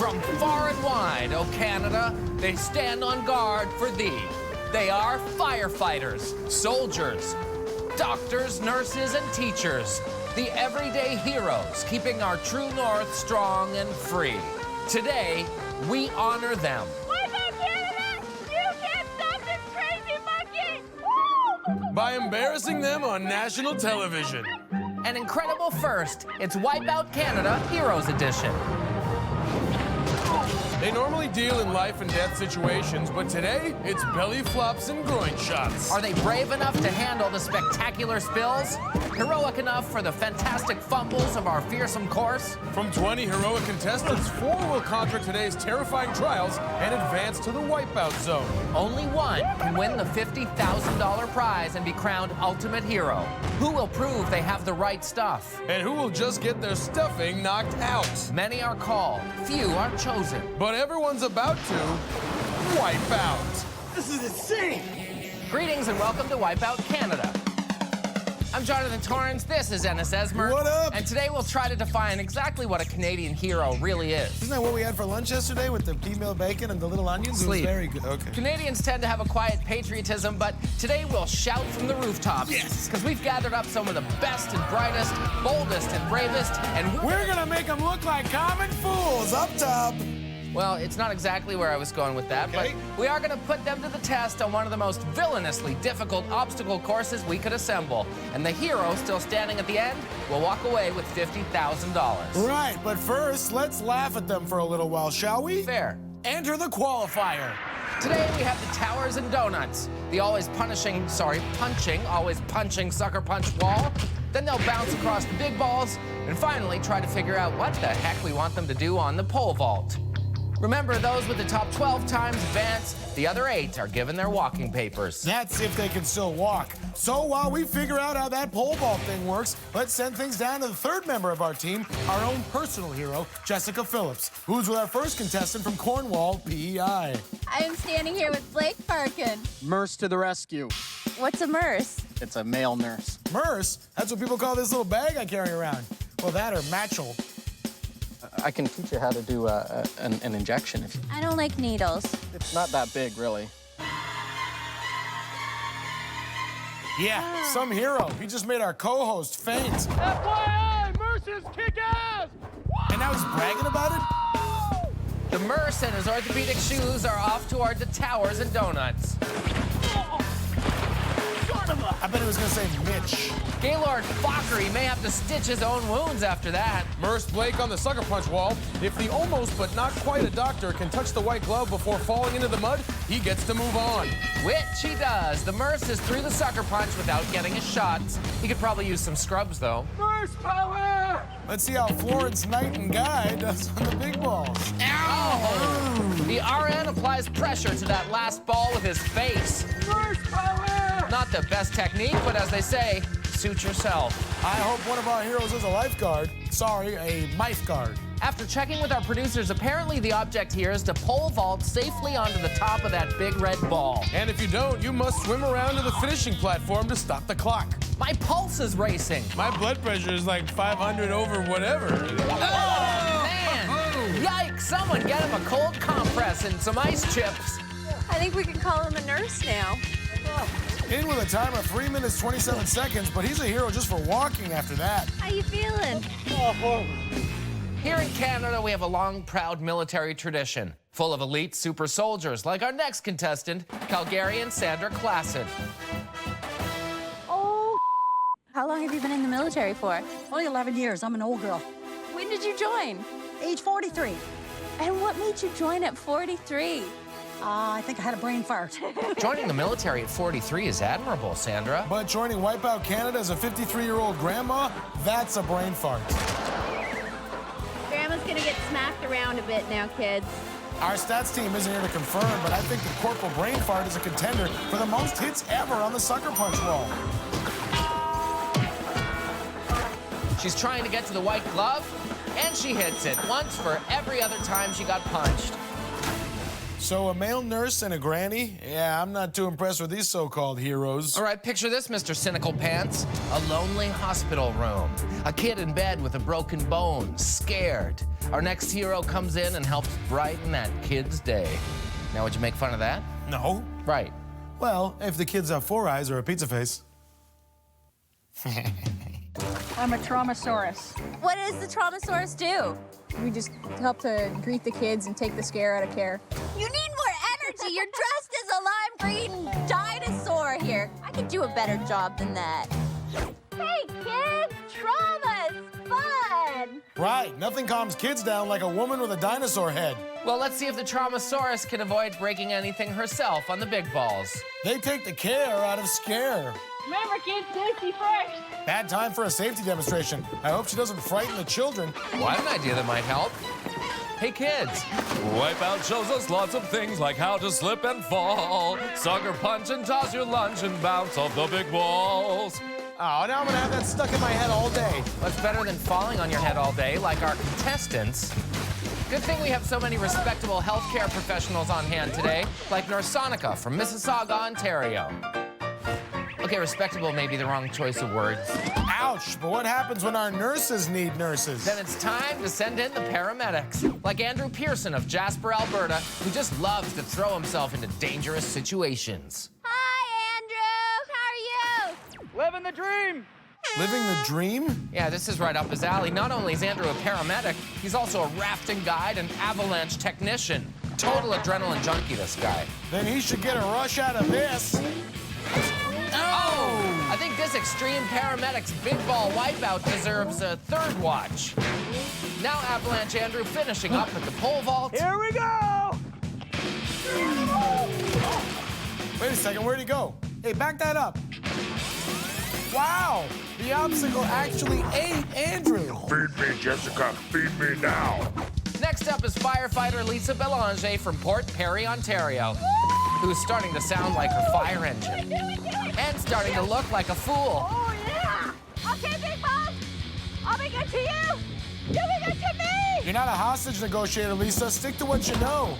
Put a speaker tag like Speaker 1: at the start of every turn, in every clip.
Speaker 1: From far and wide, O Canada, they stand on guard for thee. They are firefighters, soldiers, doctors, nurses, and teachers. The everyday heroes, keeping our true north strong and free. Today, we honor them.
Speaker 2: Wipeout Canada! You can't stop this crazy monkey! Woo!
Speaker 3: By embarrassing them on national television.
Speaker 1: An incredible first, it's Wipeout Canada Heroes Edition.
Speaker 3: They normally deal in life and death situations, but today, it's belly flops and groin shots.
Speaker 1: Are they brave enough to handle the spectacular spills? Heroic enough for the fantastic fumbles of our fearsome course?
Speaker 3: From 20 heroic contestants, 4 will conquer today's terrifying trials and advance to the Wipeout Zone.
Speaker 1: Only one can win the $50,000 prize and be crowned Ultimate Hero. Who will prove they have the right stuff?
Speaker 3: And who will just get their stuffing knocked out?
Speaker 1: Many are called, few are chosen.
Speaker 3: But everyone's about to wipe out.
Speaker 4: This is insane!
Speaker 1: Greetings and welcome to Wipeout Canada. I'm Jonathan Torrance, this is Ennis Esmer.
Speaker 4: What up?
Speaker 1: And today we'll try to define exactly what a Canadian hero really is.
Speaker 4: Isn't that what we had for lunch yesterday with the female bacon and the little onions?
Speaker 1: Sleep.
Speaker 4: It was very good. Okay.
Speaker 1: Canadians tend to have a quiet patriotism, but today we'll shout from the rooftops.
Speaker 4: Yes!
Speaker 1: Because we've gathered up some of the best and brightest, boldest and bravest, and
Speaker 4: We're gonna make them look like common fools up top.
Speaker 1: well, it's not exactly where I was going with that,
Speaker 4: Okay.
Speaker 1: but we are going to put them to the test on one of the most villainously difficult obstacle courses we could assemble. And the hero, still standing at the end, will walk away with $50,000.
Speaker 4: Right, but first, let's laugh at them for a little while, shall we?
Speaker 1: Fair.
Speaker 4: Enter the qualifier.
Speaker 1: Today we have the Towers and Donuts, the always punching sucker punch wall. Then they'll bounce across the big balls, and finally try to figure out what the heck we want them to do on the pole vault. Remember, those with the top 12 times advance. The other 8 are given their walking papers.
Speaker 4: That's if they can still walk. So while we figure out how that pole vault thing works, let's send things down to the third member of our team, our own personal hero, Jessica Phillips, who's with our first contestant from Cornwall, PEI.
Speaker 2: I am standing here with Blake Parkin.
Speaker 5: Nurse to the rescue.
Speaker 2: What's a nurse?
Speaker 5: It's a male nurse.
Speaker 4: Merce? That's what people call this little bag I carry around. Well, that or matchel.
Speaker 5: I can teach you how to do an injection. If
Speaker 2: I don't like needles.
Speaker 5: it's not that big, really.
Speaker 4: Yeah, some hero. He just made our co-host faint.
Speaker 3: FYI, Mercer's kick ass!
Speaker 4: And now he's bragging about it?
Speaker 1: The Merce and his orthopedic shoes are off toward the Towers and Donuts.
Speaker 4: I bet he was gonna say Mitch.
Speaker 1: Gaylord Fockery may have to stitch his own wounds after that.
Speaker 3: Merce Blake on the sucker punch wall. If the almost but not quite a doctor can touch the white glove before falling into the mud, he gets to move on.
Speaker 1: Which he does. The Merce is through the sucker punch without getting his shots. He could probably use some scrubs, though.
Speaker 3: Merce power!
Speaker 4: Let's see how Florence Knight and Guy does on the big balls.
Speaker 1: Ow! The RN applies pressure to that last ball with his face.
Speaker 3: Merce power!
Speaker 1: Not the best technique, but as they say, suit yourself.
Speaker 4: I hope one of our heroes is a lifeguard. Sorry, a lifeguard.
Speaker 1: After checking with our producers, apparently the object here is to pole vault safely onto the top of that big red ball.
Speaker 3: And if you don't, you must swim around to the finishing platform to stop the clock.
Speaker 1: My pulse is racing.
Speaker 3: My blood pressure is like 500 over whatever.
Speaker 1: Oh, man! Yikes! Someone get him a cold compress and some ice chips.
Speaker 2: I think we can call him a nurse now.
Speaker 4: In with a time of 3 minutes, 27 seconds, but he's a hero just for walking after that.
Speaker 2: How you feeling?
Speaker 1: Here in Canada, we have a long, proud military tradition, full of elite super soldiers, like our next contestant, Calgarian Sandra Classen.
Speaker 2: Oh, how long have you been in the military for?
Speaker 6: Only 11 years. I'm an old girl.
Speaker 2: When did you join?
Speaker 6: Age 43.
Speaker 2: And what made you join at 43?
Speaker 6: I think I had a brain fart.
Speaker 1: Joining the military at 43 is admirable, Sandra.
Speaker 4: But joining Wipeout Canada as a 53-year-old grandma, that's a brain fart.
Speaker 2: Grandma's gonna get smacked around a bit now, kids.
Speaker 4: Our stats team isn't here to confirm, but I think the Corporal Brain Fart is a contender for the most hits ever on the sucker punch wall.
Speaker 1: She's trying to get to the white glove, and she hits it once for every other time she got punched.
Speaker 4: So a male nurse and a granny? Yeah, I'm not too impressed with these so-called heroes.
Speaker 1: All right, picture this, Mr. Cynical Pants. A lonely hospital room. A kid in bed with a broken bone, scared. Our next hero comes in and helps brighten that kid's day. Now, would you make fun of that?
Speaker 4: No.
Speaker 1: Right.
Speaker 4: Well, if the kids have 4 eyes or a pizza face.
Speaker 7: I'm a Traumasaurus.
Speaker 2: What does the Traumasaurus do?
Speaker 7: We just help to greet the kids and take the scare out of care.
Speaker 2: You need more energy. You're dressed as a lime green dinosaur here. I could do a better job than that. Hey, kids! Trauma's fun!
Speaker 4: Right, nothing calms kids down like a woman with a dinosaur head.
Speaker 1: Well, let's see if the Traumasaurus can avoid breaking anything herself on the big balls.
Speaker 4: They take the care out of scare.
Speaker 7: Remember, kids, safety first.
Speaker 4: Bad time for a safety demonstration. I hope she doesn't frighten the children.
Speaker 1: Well, I have an idea that might help. Hey, kids. Wipeout shows us lots of things like how to slip and fall, sucker punch and toss your lunch and bounce off the big walls.
Speaker 4: Oh, now I'm gonna have that stuck in my head all day.
Speaker 1: What's better than falling on your head all day like our contestants? Good thing we have so many respectable healthcare professionals on hand today, like Nurse Sonica from Mississauga, Ontario. Okay, respectable may be the wrong choice of words.
Speaker 4: Ouch, but what happens when our nurses need nurses?
Speaker 1: Then it's time to send in the paramedics, like Andrew Pearson of Jasper, Alberta, who just loves to throw himself into dangerous situations.
Speaker 2: Hi, Andrew. How are you?
Speaker 8: Living the dream!
Speaker 4: Living the dream?
Speaker 1: Yeah, this is right up his alley. Not only is Andrew a paramedic, he's also a rafting guide and avalanche technician. Total adrenaline junkie, this guy.
Speaker 4: Then he should get a rush out of this.
Speaker 1: Oh! I think this extreme paramedic's big ball wipeout deserves a third watch. Now Avalanche Andrew finishing up at the pole vault.
Speaker 8: Here we go!
Speaker 4: Wait a second, where'd he go? Hey, back that up. Wow, the obstacle actually ate Andrew.
Speaker 9: Feed me, Jessica. Feed me now.
Speaker 1: Next up is Firefighter Lisa Belanger from Port Perry, Ontario, who's starting to sound like her fire engine. And starting to look like a fool.
Speaker 2: Oh, yeah! Okay, big boss! I'll be good to you! You be good to me!
Speaker 4: You're not a hostage negotiator, Lisa. Stick to what you know.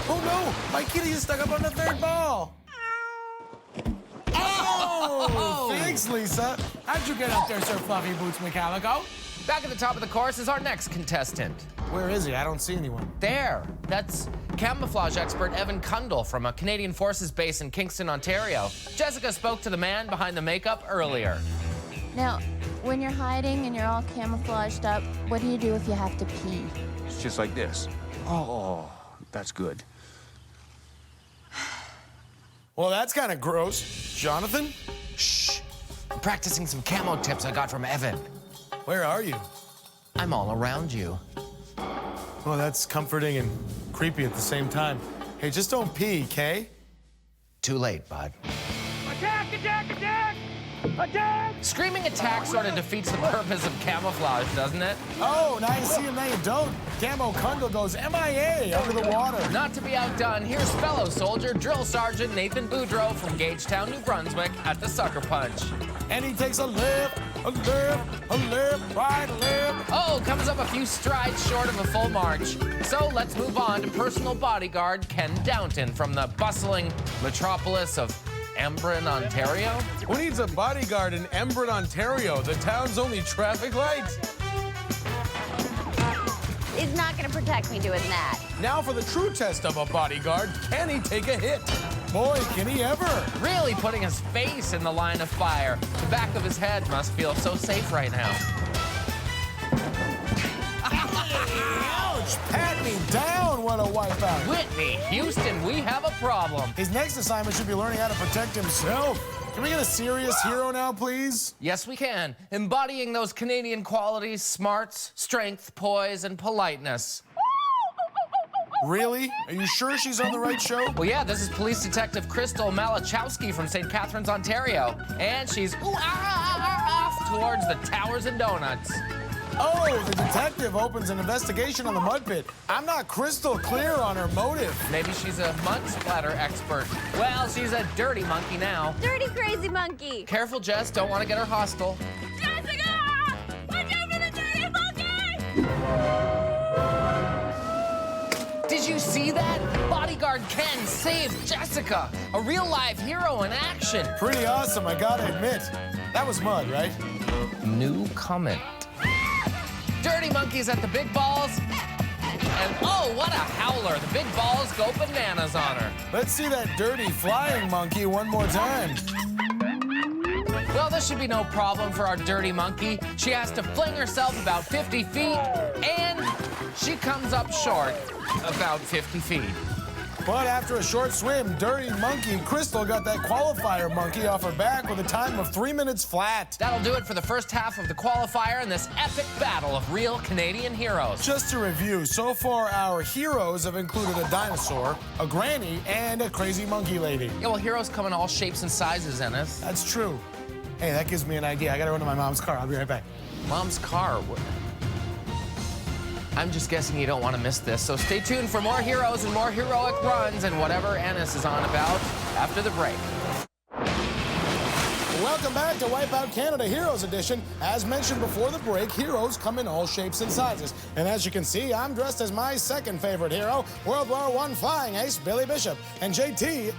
Speaker 4: Oh, no, my kitty is stuck up on the third ball. Oh, thanks, Lisa. How'd you get up there, Sir Fluffy Boots McCalico?
Speaker 1: Back at the top of the course is our next contestant.
Speaker 4: Where is he? I don't see anyone.
Speaker 1: There, that's camouflage expert Evan Kundle from a Canadian Forces base in Kingston, Ontario. Jessica spoke to the man behind the makeup earlier.
Speaker 10: Now, when you're hiding and you're all camouflaged up, what do you do if you have to pee?
Speaker 9: It's just like this. Oh, that's good.
Speaker 4: Well, that's kind of gross. Jonathan?
Speaker 1: Shh, I'm practicing some camo tips I got from Evan.
Speaker 4: Where are you?
Speaker 1: I'm all around you.
Speaker 4: Well, that's comforting and creepy at the same time. Hey, just don't pee, Kay?
Speaker 1: Too late, bud.
Speaker 8: Attack, attack, attack! Attack!
Speaker 1: Screaming attack sort of defeats the purpose of camouflage, doesn't it?
Speaker 4: Oh, now you see him, now you don't. Camo Kundle goes MIA under the water.
Speaker 1: Not to be outdone, here's fellow soldier Drill Sergeant Nathan Boudreau from Gagetown, New Brunswick at the sucker punch.
Speaker 4: And he takes a left, right, a left.
Speaker 1: Oh, comes up a few strides short of a full march. So let's move on to personal bodyguard Ken Downton from the bustling metropolis of Embrun, Ontario.
Speaker 3: Who needs a bodyguard in Embrun, Ontario? The town's only traffic light.
Speaker 2: He's not gonna protect me doing that.
Speaker 3: Now for the true test of a bodyguard. Can he take a hit?
Speaker 4: Boy, can he ever.
Speaker 1: Really putting his face in the line of fire. The back of his head must feel so safe right now.
Speaker 4: Ouch, pat me down, what a wipeout.
Speaker 1: Whitney, Houston, we have a problem.
Speaker 4: His next assignment should be learning how to protect himself. Can we get a serious hero now, please?
Speaker 1: Yes, we can. Embodying those Canadian qualities, smarts, strength, poise, and politeness.
Speaker 4: Really? Are you sure she's on the right show?
Speaker 1: Well, yeah, this is Police Detective Crystal Malachowski from St. Catharines, Ontario. And she's off towards the Towers and Donuts.
Speaker 4: Oh, the detective opens an investigation on the mud pit. I'm not crystal clear on her motive.
Speaker 1: Maybe she's a mud splatter expert. Well, she's a dirty monkey now.
Speaker 2: Dirty crazy monkey!
Speaker 1: Careful, Jess, don't want to get her hostile.
Speaker 2: Jessica! Watch out for the dirty monkey!
Speaker 1: Did you see that? Bodyguard Ken saved Jessica, a real-life hero in action.
Speaker 4: Pretty awesome, I gotta admit. That was mud, right?
Speaker 1: New comment. Dirty Monkey's at the big balls. And oh, what a howler. The big balls go bananas on her.
Speaker 4: Let's see that dirty flying monkey one more time.
Speaker 1: Well, this should be no problem for our dirty monkey. She has to fling herself about 50 feet, and she comes up short about 50 feet.
Speaker 4: But after a short swim, Dirty Monkey Crystal got that qualifier monkey off her back with a time of 3 minutes flat.
Speaker 1: That'll do it for the first half of the qualifier in this epic battle of real Canadian heroes.
Speaker 4: Just to review, so far our heroes have included a dinosaur, a granny, and a crazy monkey lady.
Speaker 1: Yeah, well, heroes come in all shapes and sizes, Ennis.
Speaker 4: That's true. Hey, that gives me an idea. I gotta run to my mom's car. I'll be right back.
Speaker 1: Mom's car? I'm just guessing you don't want to miss this, so stay tuned for more heroes and more heroic runs and whatever Ennis is on about after the break.
Speaker 4: Welcome back to Wipeout Canada Heroes Edition. As mentioned before the break, heroes come in all shapes and sizes. And as you can see, I'm dressed as my second favorite hero, World War I flying ace Billy Bishop. And JT...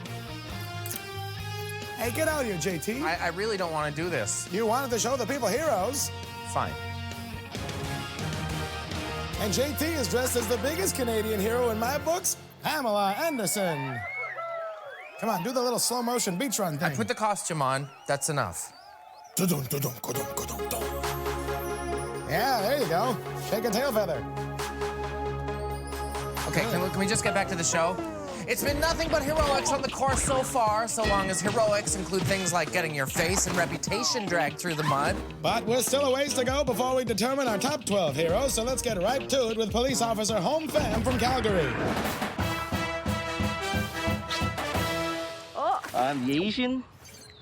Speaker 4: Hey, get out here, JT.
Speaker 1: I really don't want to do this.
Speaker 4: You wanted to show the people heroes.
Speaker 1: Fine.
Speaker 4: And JT is dressed as the biggest Canadian hero in my books, Pamela Anderson. Come on, do the little slow motion beach run thing.
Speaker 1: I put the costume on. That's enough.
Speaker 4: Yeah, there you go. Shake a tail feather.
Speaker 1: Okay, can we just get back to the show? It's been nothing but heroics on the course so far, so long as heroics include things like getting your face and reputation dragged through the mud.
Speaker 4: But we're still a ways to go before we determine our top 12 heroes, so let's get right to it with police officer Home Fam from Calgary.
Speaker 11: I'm the Asian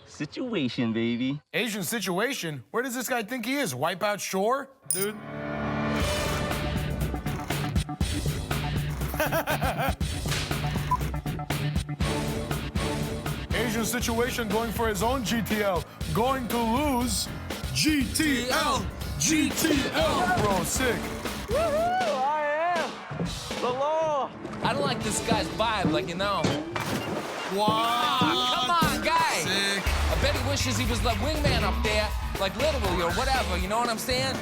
Speaker 11: situation, baby.
Speaker 4: Asian situation? Where does this guy think he is? Wipeout Shore? Dude. Asian situation going for his own GTL. Going to lose. GTL! GTL! Bro, sick.
Speaker 8: Woohoo! I am the law.
Speaker 1: I don't like this guy's vibe, like, you know.
Speaker 4: Wow.
Speaker 1: Come on, guy.
Speaker 4: Sick.
Speaker 1: I bet he wishes he was the wingman up there, like literally or whatever, you know what I'm saying?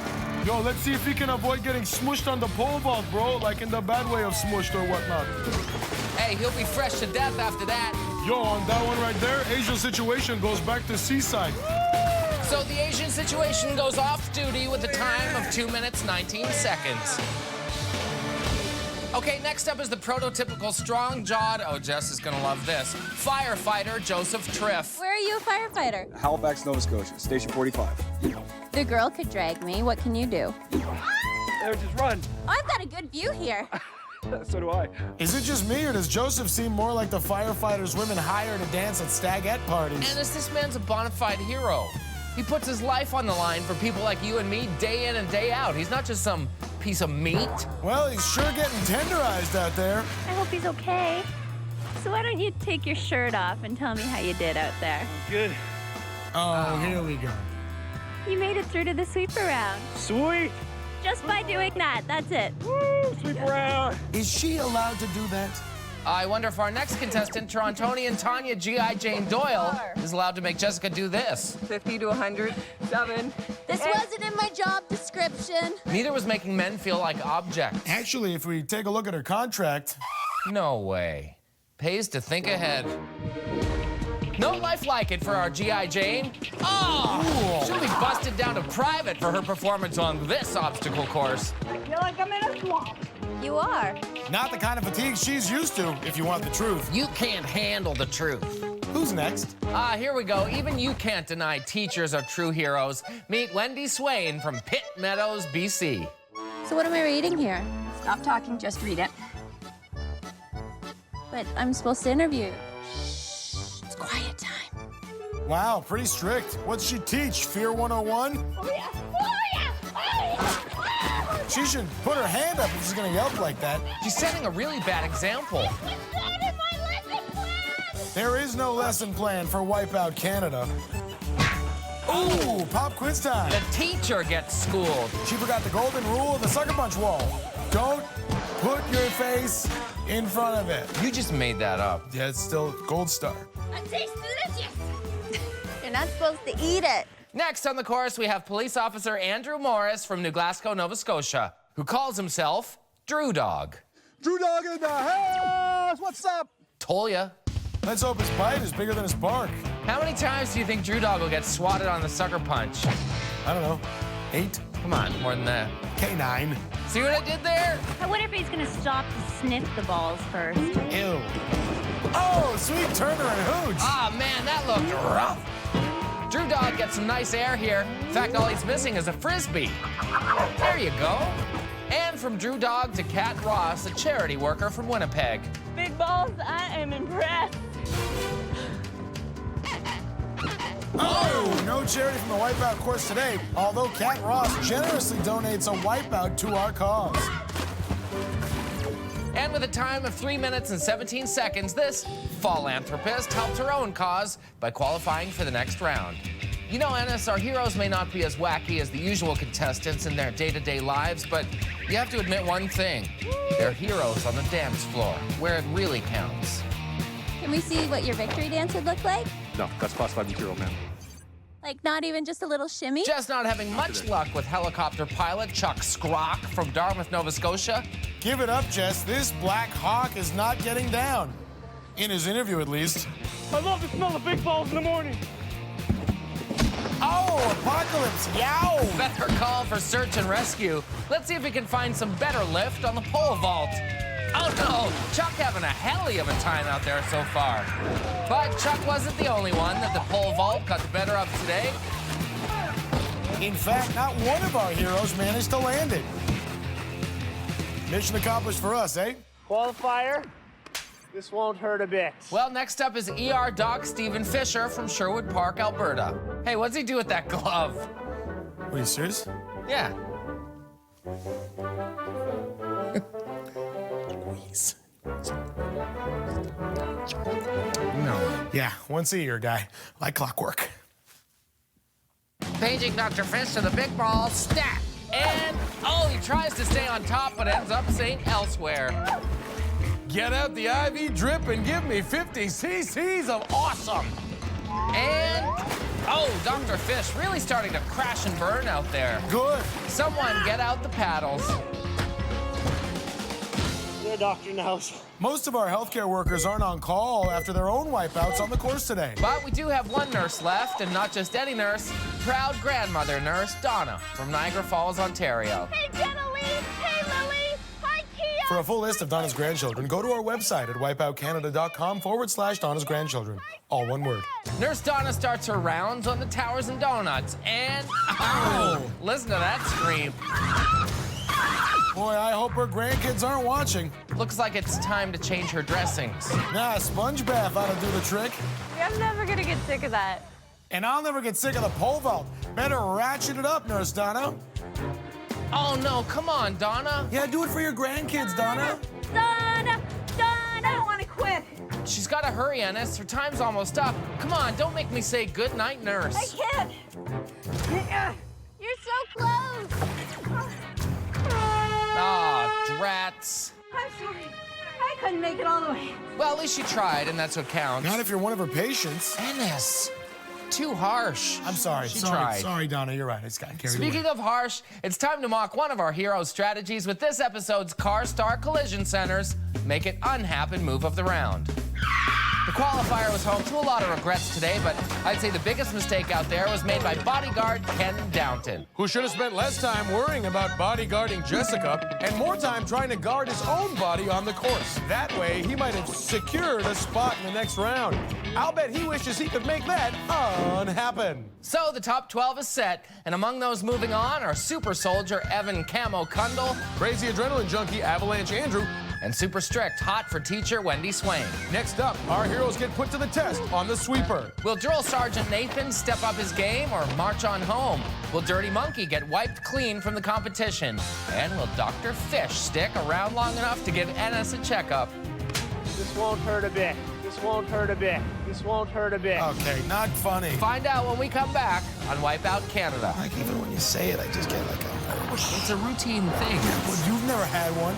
Speaker 4: Yo, let's see if he can avoid getting smushed on the pole vault, bro. Like in the bad way of smushed or whatnot.
Speaker 1: Hey, he'll be fresh to death after that.
Speaker 4: Yo, on that one right there, Asian situation goes back to Seaside.
Speaker 1: So the Asian situation goes off duty with a time of 2 minutes, 19 seconds. Okay, next up is the prototypical strong-jawed, oh, Jess is gonna love this, firefighter Joseph Triff.
Speaker 2: Where are you a firefighter?
Speaker 9: Halifax, Nova Scotia, Station 45.
Speaker 2: The girl could drag me. What can you do?
Speaker 8: There, just run.
Speaker 2: I've got a good view here.
Speaker 8: So do I.
Speaker 4: Is it just me, or does Joseph seem more like the firefighters women hire to dance at stagette parties?
Speaker 1: And this man's a bona fide hero. He puts his life on the line for people like you and me day in and day out. He's not just some piece of meat.
Speaker 4: Well, he's sure getting tenderized out there.
Speaker 12: I hope he's okay. So why don't you take your shirt off and tell me how you did out there?
Speaker 8: Good.
Speaker 4: Oh, here we go.
Speaker 12: You made it through to the sweep around.
Speaker 8: Sweet.
Speaker 12: Just by doing that, that's it.
Speaker 8: Woo, sweep around.
Speaker 4: Is she allowed to do that?
Speaker 1: I wonder if our next contestant, Torontonian Tanya G.I. Jane Doyle, is allowed to make Jessica do this.
Speaker 13: 50 to 100, 7.
Speaker 2: This wasn't in my job description.
Speaker 1: Neither was making men feel like objects.
Speaker 4: Actually, if we take a look at her contract...
Speaker 1: No way. Pays to think ahead. No life like it for our G.I. Jane. Oh! She'll be busted down to private for her performance on this obstacle course.
Speaker 13: I feel like I'm in a swamp.
Speaker 2: You are.
Speaker 4: Not the kind of fatigue she's used to, if you want the truth.
Speaker 1: You can't handle the truth.
Speaker 4: Who's next?
Speaker 1: Here we go. Even you can't deny teachers are true heroes. Meet Wendy Swain from Pitt Meadows, BC.
Speaker 2: So what am I reading here?
Speaker 13: Stop talking, just read it.
Speaker 2: But I'm supposed to interview. It's quiet time.
Speaker 4: Wow, pretty strict. What's she teach? Fear 101?
Speaker 13: Oh, yeah. Oh, yeah. Oh, yeah.
Speaker 4: She should put her hand up if she's gonna yelp like that.
Speaker 1: She's setting a really bad example.
Speaker 4: There is no lesson plan for Wipeout Canada. Ooh, pop quiz time.
Speaker 1: The teacher gets schooled.
Speaker 4: She forgot the golden rule of the sucker punch wall. Don't put your face in front of it.
Speaker 1: You just made that up.
Speaker 4: Yeah, it's still gold star.
Speaker 2: It tastes delicious. You're not supposed to eat it.
Speaker 1: Next on the course, we have police officer Andrew Morris from New Glasgow, Nova Scotia, who calls himself Drew Dog.
Speaker 14: Drew Dog in the house! What's up?
Speaker 1: Told ya.
Speaker 4: Let's hope his bite is bigger than his bark.
Speaker 1: How many times do you think Drew Dog will get swatted on the sucker punch?
Speaker 4: I don't know. 8?
Speaker 1: Come on, more than that.
Speaker 4: Okay, 9.
Speaker 1: See what I did there?
Speaker 12: I wonder if he's gonna stop to sniff the balls first.
Speaker 4: Ew. Oh, sweet Turner and Hooch.
Speaker 1: Ah, man, that looked rough. Drew Dog gets some nice air here. In fact, all he's missing is a Frisbee. There you go. And from Drew Dog to Kat Ross, a charity worker from Winnipeg.
Speaker 12: Big balls, I am impressed.
Speaker 4: Oh, no charity from the Wipeout course today, although Kat Ross generously donates a Wipeout to our cause.
Speaker 1: And with a time of 3 minutes and 17 seconds, this Philanthropist helped her own cause by qualifying for the next round. You know, Ennis, our heroes may not be as wacky as the usual contestants in their day-to-day lives, but you have to admit one thing. They're heroes on the dance floor, where it really counts.
Speaker 2: Can we see what your victory dance would look like?
Speaker 9: No, that's classified material, man.
Speaker 2: Like not even just a little shimmy?
Speaker 1: Just not having much luck with helicopter pilot Chuck Scrock from Dartmouth, Nova Scotia.
Speaker 4: Give it up, Jess. This Black Hawk is not getting down. In his interview, at least.
Speaker 8: I love to smell the big balls in the morning.
Speaker 4: Oh, Apocalypse, yow!
Speaker 1: Better call for search and rescue. Let's see if we can find some better lift on the pole vault. Oh no, Chuck having a helly of a time out there so far. But Chuck wasn't the only one that the pole vault got the better of today.
Speaker 4: In fact, not one of our heroes managed to land it. Mission accomplished for us, eh?
Speaker 8: Qualifier, this won't hurt a bit.
Speaker 1: Well, next up is ER Doc Stephen Fisher from Sherwood Park, Alberta. Hey, what's he do with that glove?
Speaker 4: Are you serious?
Speaker 1: Yeah.
Speaker 4: No. Yeah, once a year, guy. Like clockwork.
Speaker 1: Paging Dr. Fish to the big ball, stat! And, oh, he tries to stay on top, but ends up staying elsewhere.
Speaker 3: Get out the IV drip and give me 50 cc's of awesome.
Speaker 1: And, oh, Dr. Fish really starting to crash and burn out there.
Speaker 4: Good.
Speaker 1: Someone get out the paddles.
Speaker 8: You're a doctor in the house.
Speaker 4: Most of our healthcare workers aren't on call after their own wipeouts on the course today.
Speaker 1: But we do have one nurse left, and not just any nurse, proud grandmother nurse Donna from Niagara Falls, Ontario.
Speaker 13: Hey, Jenna Lee. Hey, Lily. Hi, Kia.
Speaker 4: For a full list of Donna's grandchildren, go to our website at wipeoutcanada.com/Donna's grandchildren. All one word.
Speaker 1: Nurse Donna starts her rounds on the towers and donuts, and, oh, listen to that scream.
Speaker 4: Boy, I hope her grandkids aren't watching.
Speaker 1: Looks like it's time to change her dressings.
Speaker 4: Nah, a sponge bath ought to do the trick.
Speaker 12: I'm never gonna get sick of that.
Speaker 4: And I'll never get sick of the pole vault. Better ratchet it up, Nurse Donna.
Speaker 1: Oh, no, come on, Donna.
Speaker 4: Yeah, do it for your grandkids, Donna.
Speaker 13: Donna. I don't want to quit.
Speaker 1: She's got to hurry, Ennis. Her time's almost up. Come on, don't make me say good night, nurse.
Speaker 13: I can't.
Speaker 2: You're so close.
Speaker 1: Ah, drats.
Speaker 13: I'm sorry. I couldn't make it all the way.
Speaker 1: Well, at least she tried, and that's what counts.
Speaker 4: Not if you're one of her patients.
Speaker 1: Ennis, too harsh.
Speaker 4: I'm sorry.
Speaker 1: She
Speaker 4: sorry,
Speaker 1: tried.
Speaker 4: Sorry, Donna. You're right. I just got carried away.
Speaker 1: Speaking of harsh, it's time to mock one of our heroes' strategies with this episode's Car Star Collision Centers. Make it unhappen move of the round. The qualifier was home to a lot of regrets today, but I'd say the biggest mistake out there was made by Bodyguard Ken Downton.
Speaker 3: Who should have spent less time worrying about bodyguarding Jessica and more time trying to guard his own body on the course. That way, he might have secured a spot in the next round. I'll bet he wishes he could make that unhappen.
Speaker 1: So the top 12 is set, and among those moving on are Super Soldier Evan Camo Kundle,
Speaker 3: Crazy Adrenaline Junkie Avalanche Andrew,
Speaker 1: and Super Strict Hot for Teacher Wendy Swain.
Speaker 3: Next up, our heroes get put to the test on the sweeper.
Speaker 1: Will Drill Sergeant Nathan step up his game or march on home? Will Dirty Monkey get wiped clean from the competition? And will Dr. Fish stick around long enough to give Ennis a checkup?
Speaker 8: This won't hurt a bit. This won't hurt a bit. This won't hurt a bit.
Speaker 4: Okay, not funny.
Speaker 1: Find out when we come back on Wipeout Canada.
Speaker 4: Like, even when you say it, I just get like a...
Speaker 1: It's a routine thing.
Speaker 4: Well, you've never had one.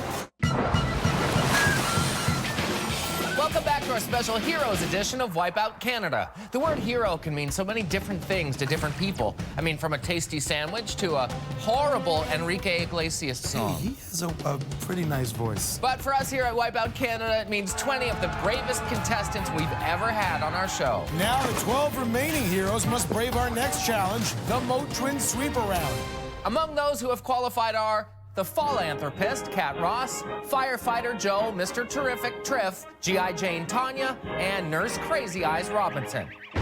Speaker 1: to our special Heroes edition of Wipeout Canada. The word hero can mean so many different things to different people. I mean, from a tasty sandwich to a horrible Enrique Iglesias song.
Speaker 4: He has a pretty nice voice.
Speaker 1: But for us here at Wipeout Canada, it means 20 of the bravest contestants we've ever had on our show.
Speaker 4: Now the 12 remaining heroes must brave our next challenge, the Motrin Sweep Around.
Speaker 1: Among those who have qualified are the Philanthropist, Cat Ross, Firefighter Joe, Mr. Terrific Triff, G.I. Jane Tanya, and Nurse Crazy Eyes Robinson. In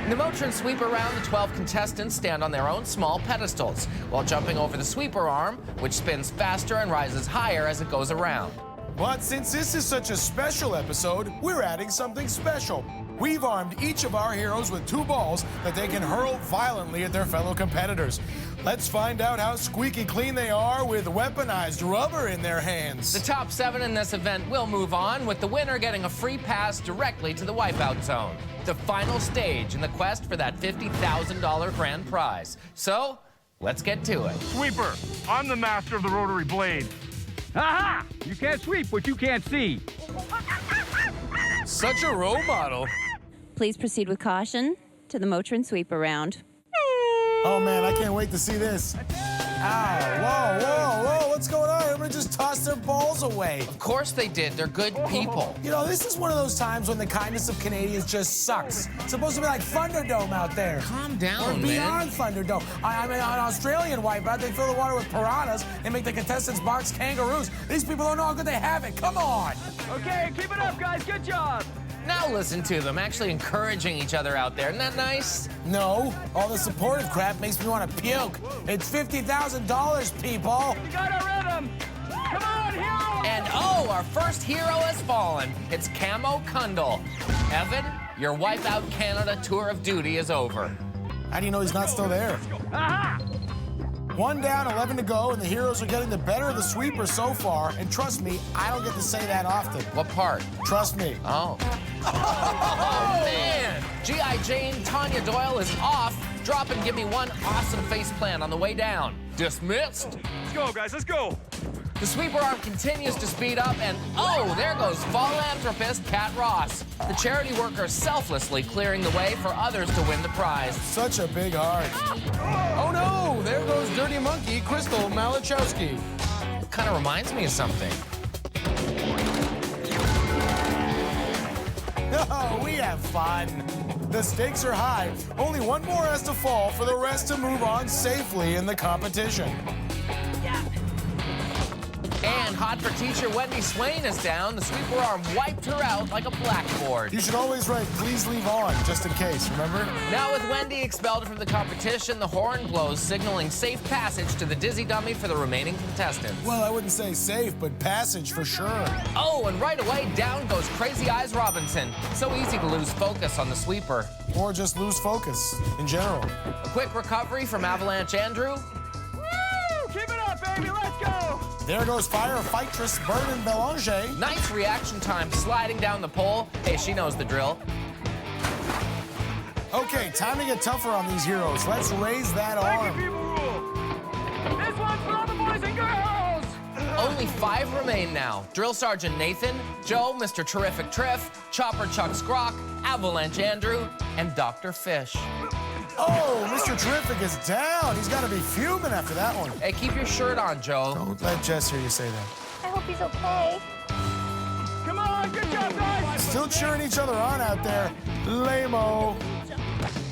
Speaker 1: the Motrin Sweep Around, the 12 contestants stand on their own small pedestals while jumping over the sweeper arm, which spins faster and rises higher as it goes around.
Speaker 4: But since this is such a special episode, we're adding something special. We've armed each of our heroes with 2 balls that they can hurl violently at their fellow competitors. Let's find out how squeaky clean they are with weaponized rubber in their hands.
Speaker 1: The top 7 in this event will move on, with the winner getting a free pass directly to the Wipeout Zone, the final stage in the quest for that $50,000 grand prize. So, let's get to it.
Speaker 15: Sweeper, I'm the master of the rotary blade.
Speaker 16: Aha! You can't sweep what you can't see.
Speaker 3: Such a role model.
Speaker 12: Please proceed with caution to the Motrin Sweep Around.
Speaker 4: Oh man, I can't wait to see this. Ow, whoa, what's going on? Everybody just tossed their balls away.
Speaker 1: Of course they did, they're good people.
Speaker 4: You know, this is one of those times when the kindness of Canadians just sucks. It's supposed to be like Thunderdome out there.
Speaker 1: Calm down,
Speaker 4: or beyond Thunderdome. I mean, on Australian Wipeout, they fill the water with piranhas and make the contestants box kangaroos. These people don't know how good they have it. Come on.
Speaker 16: Okay, keep it up, guys. Good job.
Speaker 1: Now listen to them, actually encouraging each other out there. Isn't that nice?
Speaker 4: No, all the supportive crap makes me want to puke. It's $50,000, people.
Speaker 16: We got our rhythm. Come on, hero.
Speaker 1: And oh, our first hero has fallen. It's Camo Kundle. Evan, your Wipeout Canada tour of duty is over.
Speaker 4: How do you know he's not still there?
Speaker 16: Aha!
Speaker 4: 1 down, 11 to go, and the heroes are getting the better of the sweeper so far. And trust me, I don't get to say that often.
Speaker 1: What part?
Speaker 4: Trust me.
Speaker 1: Oh. Oh, man! G.I. Jane Tanya Doyle is off. Drop and give me one awesome face plant on the way down. Dismissed.
Speaker 15: Let's go, guys, let's go.
Speaker 1: The sweeper arm continues to speed up, and oh, there goes Philanthropist Cat Ross. The charity worker selflessly clearing the way for others to win the prize.
Speaker 4: Such a big heart.
Speaker 3: Oh no, there goes Dirty Monkey Crystal Malachowski.
Speaker 1: Kind of reminds me of something.
Speaker 4: Oh, we have fun. The stakes are high. Only 1 more has to fall for the rest to move on safely in the competition.
Speaker 1: And hot for teacher Wendy Swain is down. The sweeper arm wiped her out like a blackboard.
Speaker 4: You should always write, please leave on, just in case, remember?
Speaker 1: Now with Wendy expelled from the competition, the horn blows, signaling safe passage to the dizzy dummy for the remaining contestants.
Speaker 4: Well, I wouldn't say safe, but passage for sure.
Speaker 1: Oh, and right away, down goes Crazy Eyes Robinson. So easy to lose focus on the sweeper.
Speaker 4: Or just lose focus, in general.
Speaker 1: A quick recovery from Avalanche Andrew.
Speaker 16: Woo! Keep it up, baby. Let's go.
Speaker 4: There goes Firefightress Vernon Belanger.
Speaker 1: Nice reaction time sliding down the pole. Hey, she knows the drill.
Speaker 4: Okay, time to get tougher on these heroes. Let's raise that arm.
Speaker 16: This one's for all the boys and girls.
Speaker 1: Only 5 remain now. Drill Sergeant Nathan, Joe, Mr. Terrific Triff, Chopper Chuck Scrock, Avalanche Andrew, and Dr. Fish.
Speaker 4: Oh, Mr. Terrific is down. He's got to be fuming after that one.
Speaker 1: Hey, keep your shirt on, Joe.
Speaker 4: Don't let Jess hear you say that.
Speaker 2: I hope he's okay.
Speaker 16: Come on, good job, guys.
Speaker 4: Still cheering each other on out there. Lame-o.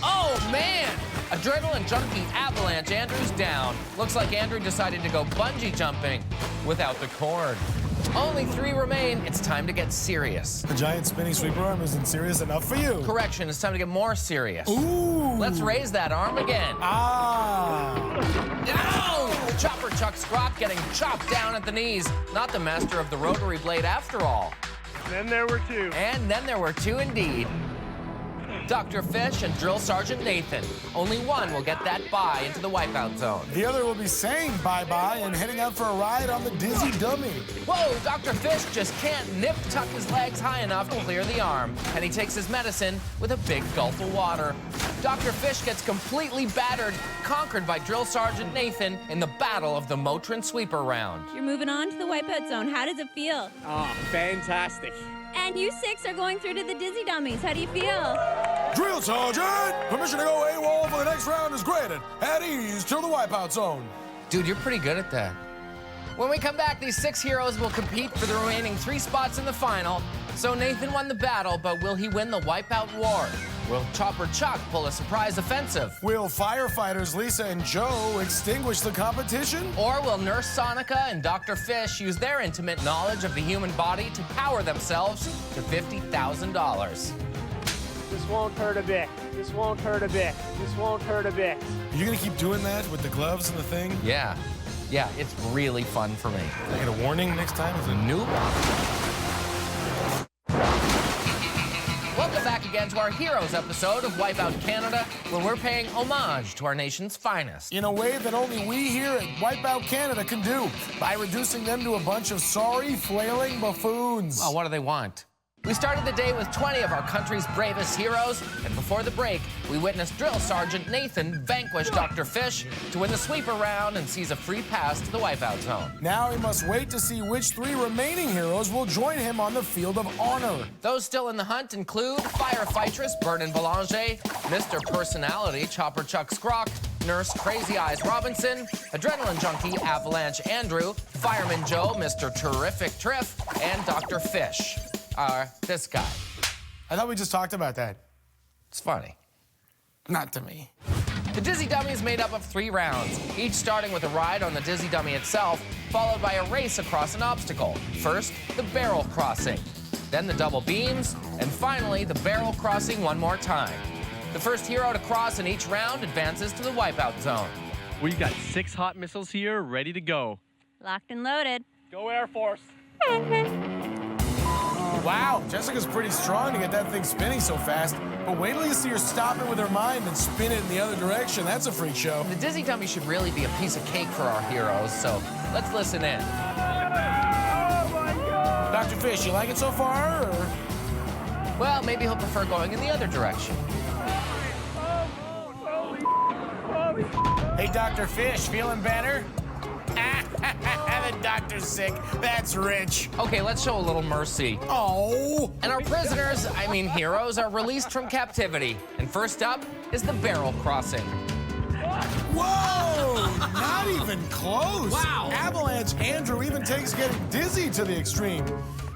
Speaker 1: Oh, man! Adrenaline junkie Avalanche Andrew's down. Looks like Andrew decided to go bungee jumping without the cord. Only 3 remain. It's time to get serious.
Speaker 4: The giant spinning sweeper arm isn't serious enough for you.
Speaker 1: Correction, it's time to get more serious.
Speaker 4: Ooh.
Speaker 1: Let's raise that arm again.
Speaker 4: Ah.
Speaker 1: No! Chopper Chuck Scrock getting chopped down at the knees. Not the master of the rotary blade after all.
Speaker 15: Then there were 2.
Speaker 1: And then there were 2 indeed. Dr. Fish and Drill Sergeant Nathan. Only one will get that bye into the Wipeout Zone.
Speaker 4: The other will be saying bye-bye and heading out for a ride on the Dizzy Dummy.
Speaker 1: Whoa, Dr. Fish just can't nip-tuck his legs high enough to clear the arm, and he takes his medicine with a big gulp of water. Dr. Fish gets completely battered, conquered by Drill Sergeant Nathan in the battle of the Motrin Sweeper round.
Speaker 12: You're moving on to the Wipeout Zone. How does it feel?
Speaker 8: Oh, fantastic.
Speaker 12: And you 6 are going through to the Dizzy Dummies. How do you feel?
Speaker 4: Drill Sergeant! Permission to go AWOL for the next round is granted. At ease to the Wipeout Zone.
Speaker 1: Dude, you're pretty good at that. When we come back, these 6 heroes will compete for the remaining 3 spots in the final. So Nathan won the battle, but will he win the Wipeout War? Will Chopper Chuck pull a surprise offensive?
Speaker 4: Will firefighters Lisa and Joe extinguish the competition?
Speaker 1: Or will Nurse Sonica and Dr. Fish use their intimate knowledge of the human body to power themselves to $50,000?
Speaker 8: This won't hurt a bit. This won't hurt a bit. This won't hurt a bit.
Speaker 4: Are you gonna keep doing that with the gloves and the thing?
Speaker 1: Yeah. Yeah, it's really fun for me.
Speaker 4: I get a warning next time? Is it
Speaker 1: Nope. Welcome back again to our Heroes episode of Wipeout Canada, where we're paying homage to our nation's finest.
Speaker 4: In a way that only we here at Wipeout Canada can do, by reducing them to a bunch of sorry, flailing buffoons.
Speaker 1: Well, what do they want? We started the day with 20 of our country's bravest heroes, and before the break, we witnessed Drill Sergeant Nathan vanquish Dr. Fish to win the sweeper round and seize a free pass to the Wipeout Zone.
Speaker 4: Now he must wait to see which 3 remaining heroes will join him on the field of honor.
Speaker 1: Those still in the hunt include Firefightress Vernon Belanger, Mr. Personality Chopper Chuck Scrock, Nurse Crazy Eyes Robinson, Adrenaline Junkie Avalanche Andrew, Fireman Joe Mr. Terrific Triff, and Dr. Fish. This guy.
Speaker 4: I thought we just talked about that.
Speaker 1: It's funny.
Speaker 4: Not to me.
Speaker 1: The Dizzy Dummy is made up of 3 rounds, each starting with a ride on the Dizzy Dummy itself, followed by a race across an obstacle. First, the barrel crossing, then the double beams, and finally, the barrel crossing one more time. The first hero to cross in each round advances to the Wipeout Zone.
Speaker 16: We've got 6 hot missiles here ready to go.
Speaker 12: Locked and loaded.
Speaker 8: Go Air Force.
Speaker 4: Wow, Jessica's pretty strong to get that thing spinning so fast. But wait till you see her stop it with her mind and spin it in the other direction. That's a freak show.
Speaker 1: The Dizzy Dummy should really be a piece of cake for our heroes, so let's listen in.
Speaker 8: Oh my God!
Speaker 4: Dr. Fish, you like it so far, or?
Speaker 1: Well, maybe he'll prefer going in the other direction.
Speaker 4: Hey, Dr. Fish, feeling better? The doctor's sick. That's rich.
Speaker 1: Okay, let's show a little mercy.
Speaker 4: Oh!
Speaker 1: And our prisoners, I mean heroes, are released from captivity. And first up is the barrel crossing.
Speaker 4: Whoa! Not even close.
Speaker 1: Wow.
Speaker 4: Avalanche Andrew even takes getting dizzy to the extreme.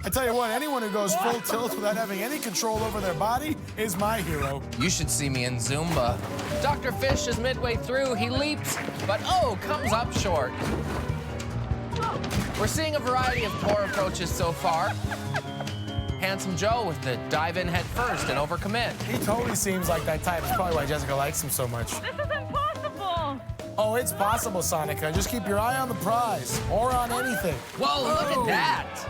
Speaker 4: I tell you what, anyone who goes full tilt without having any control over their body is my hero.
Speaker 1: You should see me in Zumba. Dr. Fish is midway through. He leaps, but comes up short. We're seeing a variety of poor approaches so far. Handsome Joe with the dive in head first and overcommit.
Speaker 4: He totally seems like that type. It's probably why Jessica likes him so much.
Speaker 13: This is impossible.
Speaker 4: Oh, it's possible, Sonica. Just keep your eye on the prize or on anything.
Speaker 1: Whoa, look at that.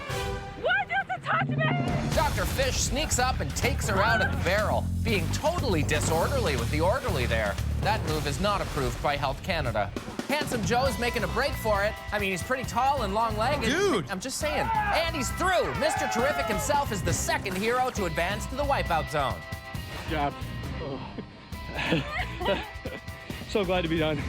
Speaker 13: Why does it touch me?
Speaker 1: Dr. Fish sneaks up and takes her out of the barrel, being totally disorderly with the orderly there. That move is not approved by Health Canada. Handsome Joe is making a break for it. I mean, he's pretty tall and long-legged.
Speaker 4: Dude!
Speaker 1: I'm just saying. And he's through. Mr. Terrific himself is the second hero to advance to the Wipeout Zone.
Speaker 16: Good job. Oh. So glad to be done.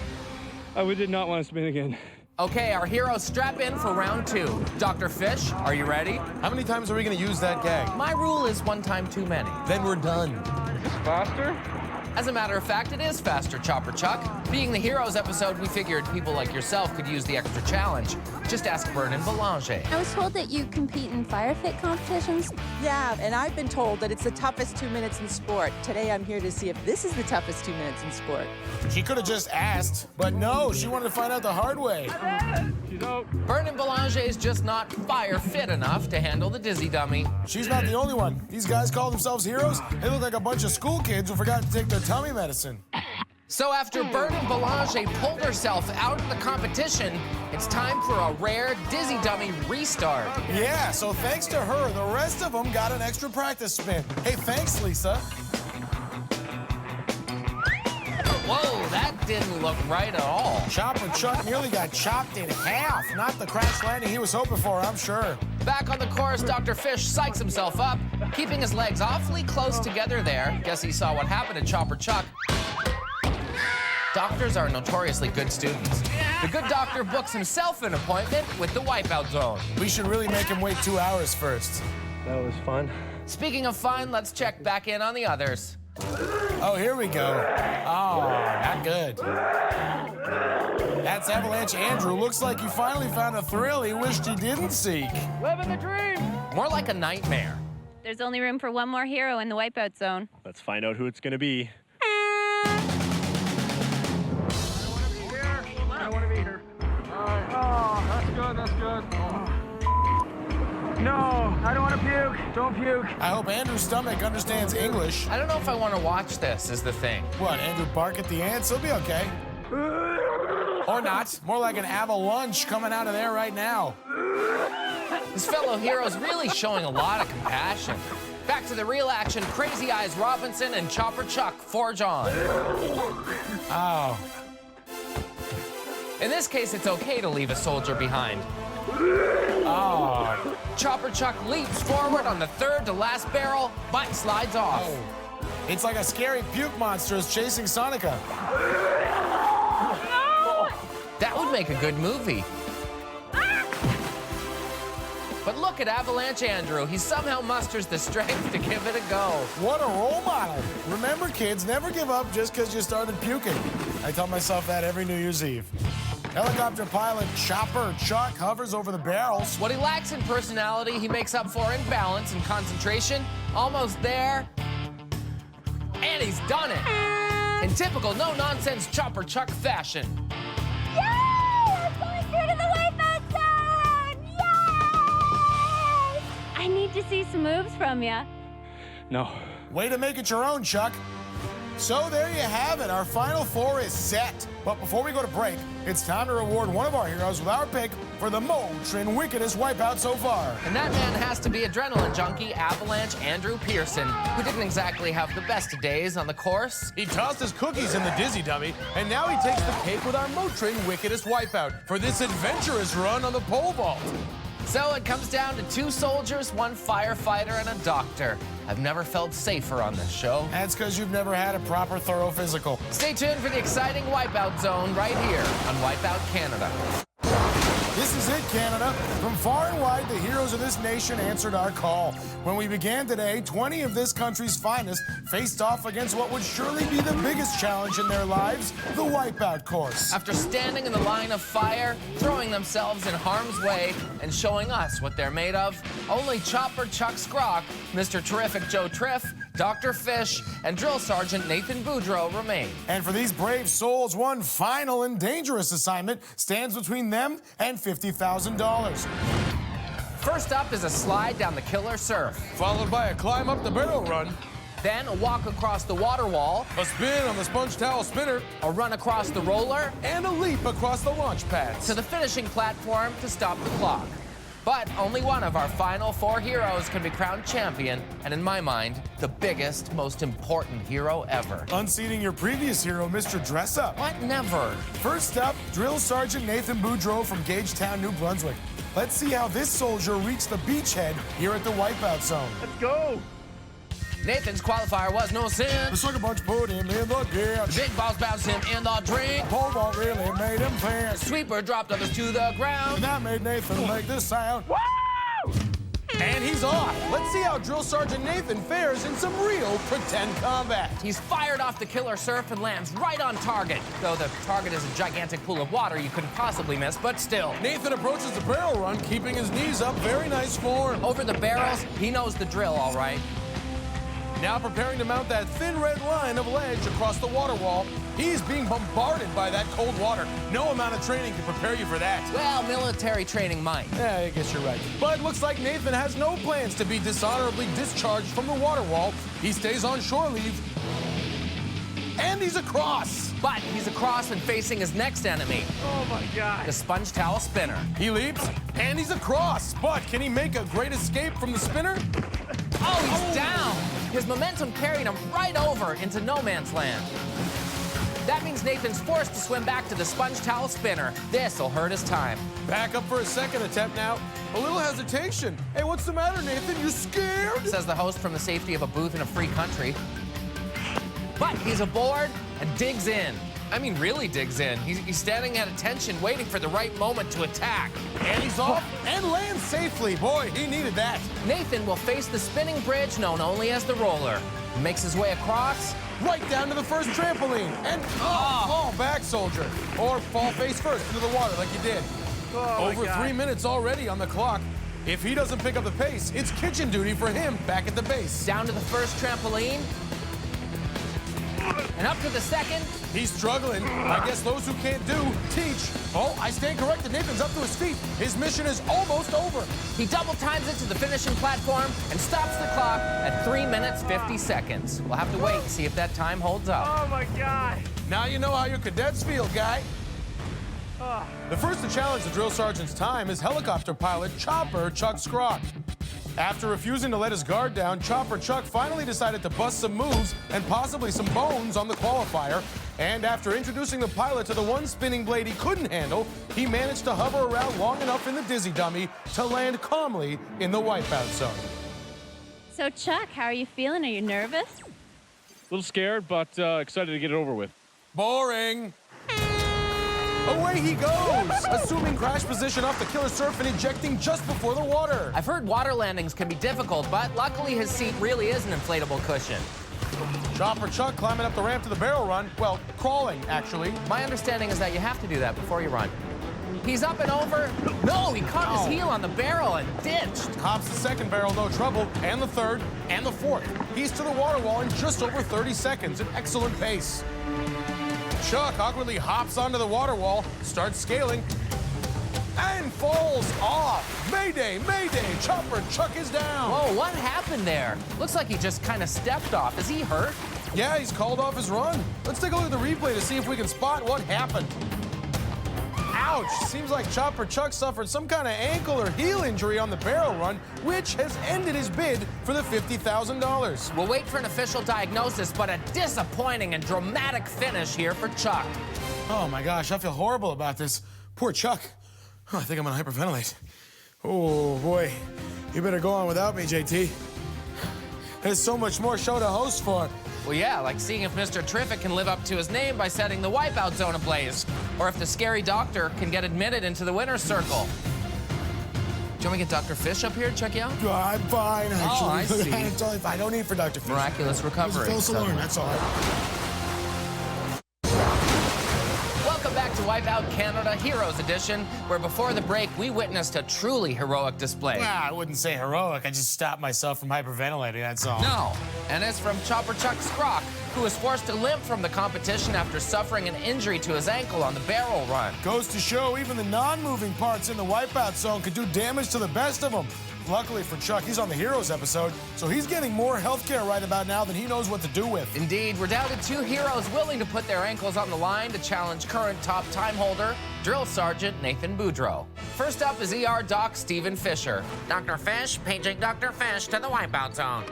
Speaker 16: I did not want to spin again.
Speaker 1: Okay, our heroes strap in for round 2. Dr. Fish, are you ready?
Speaker 3: How many times are we going to use that gag?
Speaker 1: My rule is 1 time too many.
Speaker 3: Then we're done.
Speaker 16: Faster?
Speaker 1: As a matter of fact, it is faster, Chopper Chuck. Being the Heroes episode, we figured people like yourself could use the extra challenge. Just ask Vernon Belanger.
Speaker 10: I was told that you compete in fire fit competitions.
Speaker 17: Yeah, and I've been told that it's the toughest 2 minutes in sport. Today I'm here to see if this is the toughest 2 minutes in sport.
Speaker 4: She could have just asked, but no, she wanted to find out the hard way.
Speaker 16: She's out.
Speaker 1: Vernon Belanger is just not fire fit enough to handle the Dizzy Dummy.
Speaker 4: She's not the only one. These guys call themselves heroes. They look like a bunch of school kids who forgot to take their tummy medicine.
Speaker 1: So after Vernon Belanger pulled herself out of the competition, it's time for a rare Dizzy Dummy restart.
Speaker 4: Yeah, so thanks to her, the rest of them got an extra practice spin. Hey, thanks, Lisa.
Speaker 1: didn't look right at all.
Speaker 4: Chopper Chuck nearly got chopped in half. Not the crash landing he was hoping for, I'm sure.
Speaker 1: Back on the course, Dr. Fish psychs himself up, keeping his legs awfully close together there. Guess he saw what happened to Chopper Chuck. Doctors are notoriously good students. The good doctor books himself an appointment with the Wipeout Zone.
Speaker 4: We should really make him wait 2 hours first.
Speaker 8: That was fun.
Speaker 1: Speaking of fun, let's check back in on the others.
Speaker 4: Oh, here we go. Oh, not good. That's Avalanche Andrew. Looks like he finally found a thrill he wished he didn't seek.
Speaker 16: Living the dream.
Speaker 1: More like a nightmare.
Speaker 12: There's only room for one more hero in the Wipeout Zone.
Speaker 8: Let's find out who it's gonna be.
Speaker 16: I want to be here. All right. Oh, that's good. That's good. Oh. No, I don't want to puke. Don't puke.
Speaker 4: I hope Andrew's stomach understands English.
Speaker 1: I don't know if I want to watch this, is the thing.
Speaker 4: What, Andrew bark at the ants? He'll be okay. Or not. More like an avalanche coming out of there right now.
Speaker 1: His fellow hero's really showing a lot of compassion. Back to the real action, Crazy Eyes Robinson and Chopper Chuck forge on.
Speaker 4: Oh.
Speaker 1: In this case, it's okay to leave a soldier behind.
Speaker 4: Oh.
Speaker 1: Chopper Chuck leaps forward on the third to last barrel, but slides off.
Speaker 4: Oh. It's like a scary puke monster is chasing Sonica.
Speaker 1: That would make a good movie. But look at Avalanche Andrew. He somehow musters the strength to give it a go.
Speaker 4: What a role model. Remember, kids, never give up just because you started puking. I tell myself that every New Year's Eve. Helicopter pilot Chopper Chuck hovers over the barrels.
Speaker 1: What he lacks in personality, he makes up for in balance and concentration. Almost there. And he's done it. In typical no-nonsense Chopper Chuck fashion.
Speaker 2: Yay! I'm going through to the Wipeout Zone! Yay!
Speaker 12: I need to see some moves from you.
Speaker 8: No.
Speaker 4: Way to make it your own, Chuck. So there you have it. Our final four is set. But before we go to break, it's time to reward one of our heroes with our pick for the most and wickedest wipeout so far.
Speaker 1: And that man has to be adrenaline junkie Avalanche Andrew Pearson, who didn't exactly have the best of days on the course.
Speaker 3: He tossed his cookies in the dizzy dummy, and now he takes the cake with our Motrin wickedest wipeout for this adventurous run on the pole vault.
Speaker 1: So it comes down to 2 soldiers, 1 firefighter, and a doctor. I've never felt safer on this show.
Speaker 4: That's because you've never had a proper, thorough physical.
Speaker 1: Stay tuned for the exciting Wipeout Zone right here on Wipeout Canada.
Speaker 4: This is it, Canada. From far and wide, the heroes of this nation answered our call. When we began today, 20 of this country's finest faced off against what would surely be the biggest challenge in their lives, the Wipeout course.
Speaker 1: After standing in the line of fire, throwing themselves in harm's way, and showing us what they're made of, only Chopper Chuck Scrock, Mr. Terrific Joe Triff, Dr. Fish, and Drill Sergeant Nathan Boudreau remain.
Speaker 4: And for these brave souls, one final and dangerous assignment stands between them and $50,000.
Speaker 1: First up is a slide down the killer surf.
Speaker 3: Followed by a climb up the barrel run.
Speaker 1: Then a walk across the water wall.
Speaker 3: A spin on the sponge towel spinner.
Speaker 1: A run across the roller.
Speaker 3: And a leap across the launch pads.
Speaker 1: To the finishing platform to stop the clock. But only one of our final 4 heroes can be crowned champion, and in my mind, the biggest, most important hero ever.
Speaker 4: Unseating your previous hero, Mr. Dress Up.
Speaker 1: What? Never.
Speaker 4: First up, Drill Sergeant Nathan Boudreau from Gagetown, New Brunswick. Let's see how this soldier reached the beachhead here at the Wipeout Zone.
Speaker 8: Let's go.
Speaker 1: Nathan's qualifier was no sin.
Speaker 4: The sucker punch put him in the ditch.
Speaker 1: The big balls bounced him in the drink.
Speaker 4: Pole vault really made him pants.
Speaker 1: Sweeper dropped others to the ground.
Speaker 4: And that made Nathan make this sound.
Speaker 3: Woo! And he's off. Let's see how Drill Sergeant Nathan fares in some real pretend combat.
Speaker 1: He's fired off the killer surf and lands right on target. Though the target is a gigantic pool of water you couldn't possibly miss, but still.
Speaker 3: Nathan approaches the barrel run, keeping his knees up. Very nice form.
Speaker 1: Over the barrels, he knows the drill, all right.
Speaker 3: Now preparing to mount that thin red line of ledge across the water wall. He's being bombarded by that cold water. No amount of training can prepare you for that.
Speaker 1: Well, military training might.
Speaker 3: Yeah, I guess you're right. But it looks like Nathan has no plans to be dishonorably discharged from the water wall. He stays on shore leave. And he's across.
Speaker 1: But he's across and facing his next enemy.
Speaker 8: Oh, my God.
Speaker 1: The sponge towel spinner.
Speaker 3: He leaps, and he's across. But can he make a great escape from the spinner?
Speaker 1: Oh, he's down. His momentum carried him right over into no man's land. That means Nathan's forced to swim back to the sponge towel spinner. This'll hurt his time.
Speaker 3: Back up for a second attempt now. A little hesitation. Hey, what's the matter, Nathan? You scared?
Speaker 1: Says the host from the safety of a booth in a free country. But he's aboard and digs in. I mean, really digs in. He's standing at attention, waiting for the right moment to attack.
Speaker 3: And he's off and lands safely. Boy, he needed that.
Speaker 1: Nathan will face the spinning bridge known only as the roller. Makes his way across.
Speaker 3: Right down to the first trampoline. And fall back, soldier. Or fall face first into the water like you did. Over 3 minutes already on the clock. If he doesn't pick up the pace, it's kitchen duty for him back at the base.
Speaker 1: Down to the first trampoline. And up to the second.
Speaker 3: He's struggling. I guess those who can't do, teach. Oh, I stand corrected. Nathan's up to his feet. His mission is almost over.
Speaker 1: He double times it to the finishing platform and stops the clock at 3 minutes, 50 seconds. We'll have to wait and see if that time holds up.
Speaker 8: Oh, my God.
Speaker 3: Now you know how your cadets feel, guy. The first to challenge the drill sergeant's time is helicopter pilot Chopper Chuck Scrock. After refusing to let his guard down, Chopper Chuck finally decided to bust some moves and possibly some bones on the qualifier. And after introducing the pilot to the one spinning blade he couldn't handle, he managed to hover around long enough in the dizzy dummy to land calmly in the wipeout zone.
Speaker 12: So, Chuck, how are you feeling? Are you nervous?
Speaker 15: A little scared, but excited to get it over with.
Speaker 3: Boring. Away he goes, assuming crash position off the killer surf and ejecting just before the water.
Speaker 1: I've heard water landings can be difficult, but luckily his seat really is an inflatable cushion.
Speaker 3: Chopper Chuck climbing up the ramp to the barrel run. Well, crawling, actually.
Speaker 1: My understanding is that you have to do that before you run. He's up and over. No, he caught his heel on the barrel and ditched.
Speaker 3: Hops the second barrel, no trouble, and the third, and the fourth. He's to the water wall in just over 30 seconds, an excellent pace. Chuck awkwardly hops onto the water wall, starts scaling, and falls off. Mayday, mayday, Chopper Chuck is down.
Speaker 1: Whoa, what happened there? Looks like he just kind of stepped off. Is he hurt?
Speaker 3: Yeah, he's called off his run. Let's take a look at the replay to see if we can spot what happened. Ouch! Seems like Chopper Chuck suffered some kind of ankle or heel injury on the barrel run, which has ended his bid for the $50,000.
Speaker 1: We'll wait for an official diagnosis, but a disappointing and dramatic finish here for Chuck.
Speaker 4: Oh my gosh, I feel horrible about this. Poor Chuck. Oh, I think I'm gonna hyperventilate. Oh boy, you better go on without me, JT. There's so much more show to host for.
Speaker 1: Well, yeah, like seeing if Mr. Terrific can live up to his name by setting the wipeout zone ablaze, or if the scary doctor can get admitted into the winner's circle. Do you want me to get Dr. Fish up here to check you out?
Speaker 4: I'm fine, actually.
Speaker 1: Oh, I see.
Speaker 4: I'm totally fine. I don't need for Dr. Fish.
Speaker 1: Miraculous recovery.
Speaker 4: False alarm, that's all.
Speaker 1: Welcome back to Wipeout Canada Heroes Edition, where before the break, we witnessed a truly heroic display.
Speaker 4: Well, I wouldn't say heroic. I just stopped myself from hyperventilating, that's all.
Speaker 1: No, and it's from Chopper Chuck Scrock, who was forced to limp from the competition after suffering an injury to his ankle on the barrel run.
Speaker 4: Goes to show even the non-moving parts in the wipeout zone could do damage to the best of them. Luckily for Chuck, he's on the Heroes episode, so he's getting more healthcare right about now than he knows what to do with.
Speaker 1: Indeed, we're down to 2 heroes willing to put their ankles on the line to challenge current top time holder, Drill Sergeant Nathan Boudreau. First up is ER Doc Stephen Fisher. Dr. Fish, paging Dr. Fish to the wipeout zone.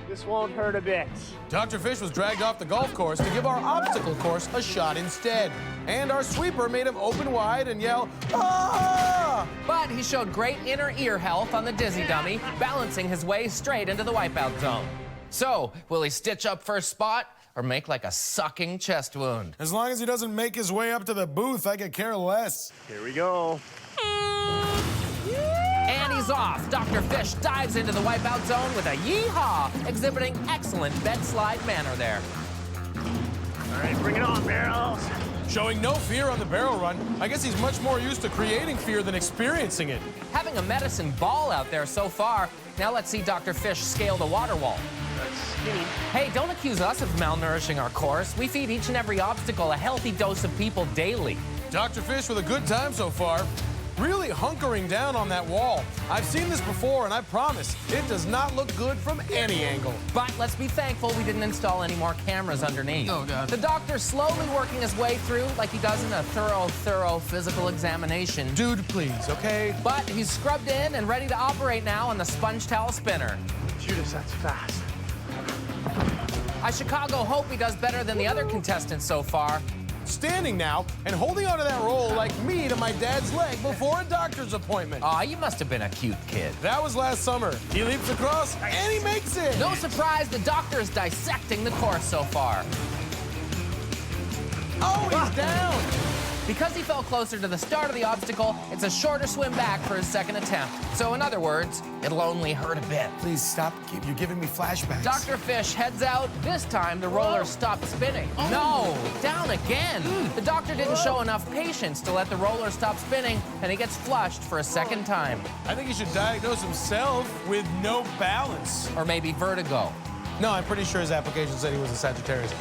Speaker 8: This won't hurt a bit.
Speaker 3: Dr. Fish was dragged off the golf course to give our obstacle course a shot instead. And our sweeper made him open wide and yell, "Ah!"
Speaker 1: But he showed great inner ear health on the dizzy dummy, balancing his way straight into the wipeout zone. So, will he stitch up first spot or make like a sucking chest wound?
Speaker 4: As long as he doesn't make his way up to the booth, I could care less.
Speaker 8: Here we go.
Speaker 1: And he's off. Dr. Fish dives into the wipeout zone with a yeehaw, exhibiting excellent bed slide manner there.
Speaker 8: All right, bring it on, barrels.
Speaker 3: Showing no fear on the barrel run. I guess he's much more used to creating fear than experiencing it.
Speaker 1: Having a medicine ball out there so far. Now let's see Dr. Fish scale the water wall.
Speaker 8: That's skinny.
Speaker 1: Hey, don't accuse us of malnourishing our course. We feed each and every obstacle a healthy dose of people daily.
Speaker 3: Dr. Fish with a good time so far. Really hunkering down on that wall. I've seen this before, and I promise, it does not look good from any angle.
Speaker 1: But let's be thankful we didn't install any more cameras underneath.
Speaker 3: Oh, God.
Speaker 1: The doctor's slowly working his way through like he does in a thorough physical examination.
Speaker 3: Dude, please, okay?
Speaker 1: But he's scrubbed in and ready to operate now on the sponge towel spinner.
Speaker 8: Judas, that's fast.
Speaker 1: I Chicago hope he does better than the other contestants so far.
Speaker 3: standing now and holding onto that roll like me to my dad's leg before a doctor's appointment.
Speaker 1: Aw, you must have been a cute kid.
Speaker 3: That was last summer. He leaps across and he makes it.
Speaker 1: No surprise, the doctor is dissecting the course so far.
Speaker 3: Oh, he's down.
Speaker 1: Because he fell closer to the start of the obstacle, it's a shorter swim back for his second attempt. So in other words, it'll only hurt a bit.
Speaker 4: Please stop. You're giving me flashbacks.
Speaker 1: Dr. Fish heads out. This time, the roller stopped spinning. No, down again. The doctor didn't show enough patience to let the roller stop spinning, and he gets flushed for a second time.
Speaker 3: I think he should diagnose himself with no balance.
Speaker 1: Or maybe vertigo.
Speaker 3: No, I'm pretty sure his application said he was a Sagittarius.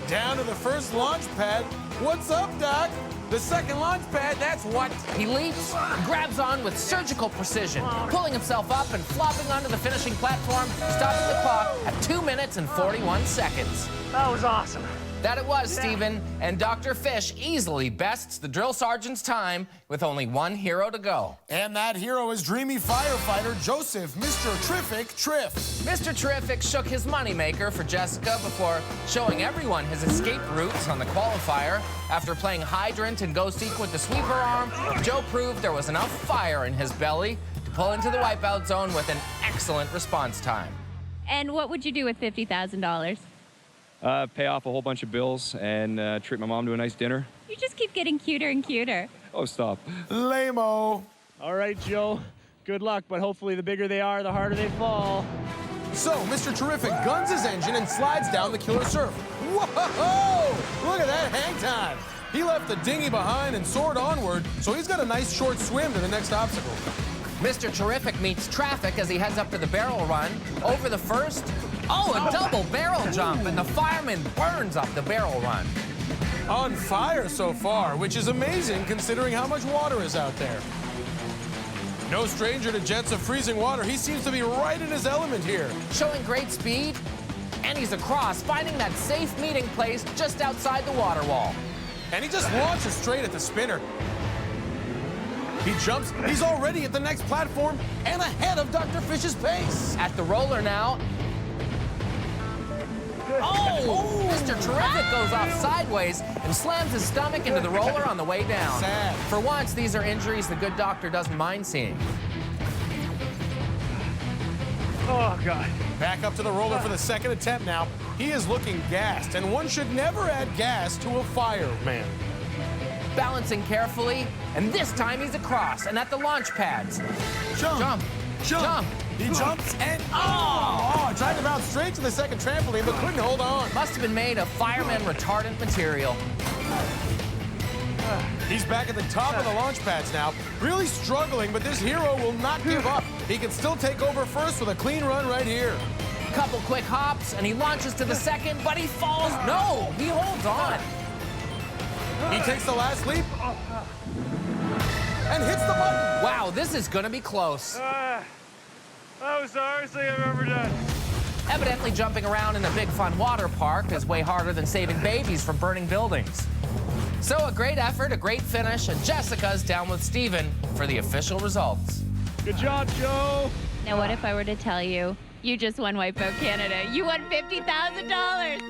Speaker 3: Down to the first launch pad. What's up, Doc? The second launch pad, that's what.
Speaker 1: He leaps, grabs on with surgical precision, pulling himself up and flopping onto the finishing platform, stopping the clock at 2 minutes and 41 seconds.
Speaker 8: That was awesome.
Speaker 1: That it was, Stephen, and Dr. Fish easily bests the drill sergeant's time with only one hero to go.
Speaker 4: And that hero is dreamy firefighter Joseph, Mr. Terrific Triff.
Speaker 1: Mr. Terrific shook his moneymaker for Jessica before showing everyone his escape routes on the qualifier. After playing hydrant and go seek with the sweeper arm, Joe proved there was enough fire in his belly to pull into the wipeout zone with an excellent response time.
Speaker 12: And what would you do with $50,000?
Speaker 15: Pay off a whole bunch of bills and treat my mom to a nice dinner.
Speaker 12: You just keep getting cuter and cuter.
Speaker 15: Oh, stop.
Speaker 4: Lame-o.
Speaker 8: All right, Joe. Good luck, but hopefully the bigger they are, the harder they fall.
Speaker 3: So, Mr. Terrific guns his engine and slides down the killer surf. Whoa! Look at that hang time. He left the dinghy behind and soared onward, so he's got a nice short swim to the next obstacle.
Speaker 1: Mr. Terrific meets traffic as he heads up to the barrel run. Over the first, a double barrel jump, and the fireman burns up the barrel run.
Speaker 3: On fire so far, which is amazing considering how much water is out there. No stranger to jets of freezing water, he seems to be right in his element here.
Speaker 1: Showing great speed, and he's across, finding that safe meeting place just outside the water wall.
Speaker 3: And he just launches straight at the spinner. He jumps, he's already at the next platform and ahead of Dr. Fish's pace.
Speaker 1: At the roller now. Oh! Mr. Terrific goes off sideways and slams his stomach into the roller on the way down.
Speaker 3: Sad.
Speaker 1: For once, these are injuries the good doctor doesn't mind seeing.
Speaker 8: Oh, God.
Speaker 3: Back up to the roller for the second attempt now. He is looking gassed, and one should never add gas to a fireman.
Speaker 1: Balancing carefully, and this time he's across and at the launch pads.
Speaker 4: Jump.
Speaker 1: Jump.
Speaker 4: Jump.
Speaker 1: Jump.
Speaker 4: He jumps and
Speaker 3: Oh, tried to bounce straight to the second trampoline, but couldn't hold on.
Speaker 1: Must have been made of fireman retardant material.
Speaker 3: He's back at the top of the launch pads now, really struggling, but this hero will not give up. He can still take over first with a clean run right here.
Speaker 1: Couple quick hops, and he launches to the second, but he falls. No, he holds on.
Speaker 3: He takes the last leap and hits the button.
Speaker 1: Wow, this is gonna be close.
Speaker 8: That was the hardest thing I've ever done.
Speaker 1: Evidently jumping around in a big fun water park is way harder than saving babies from burning buildings. So a great effort, a great finish, and Jessica's down with Steven for the official results.
Speaker 8: Good job, Joe.
Speaker 12: Now, what if I were to tell you, you just won Wipeout Canada? You won $50,000.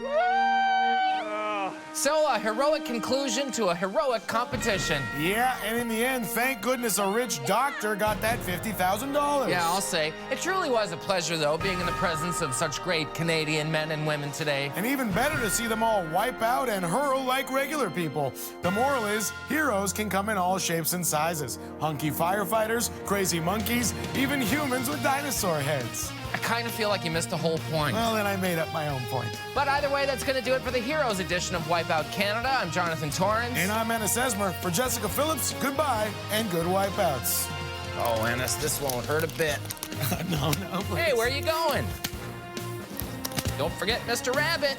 Speaker 1: So a heroic conclusion to a heroic competition.
Speaker 4: Yeah, and in the end, thank goodness a rich doctor got that $50,000.
Speaker 1: Yeah, I'll say. It truly was a pleasure, though, being in the presence of such great Canadian men and women today.
Speaker 4: And even better to see them all wipe out and hurl like regular people. The moral is, heroes can come in all shapes and sizes. Hunky firefighters, crazy monkeys, even humans with dinosaur heads.
Speaker 1: I kind of feel like you missed the whole point.
Speaker 4: Well, then I made up my own point.
Speaker 1: But either way, that's going to do it for the Heroes edition of Wipeout Canada. I'm Jonathan Torrance.
Speaker 4: And I'm Ennis Esmer. For Jessica Phillips, goodbye and good wipeouts.
Speaker 1: Oh, Ennis, this won't hurt a bit.
Speaker 4: No, please.
Speaker 1: Hey, where are you going? Don't forget Mr. Rabbit.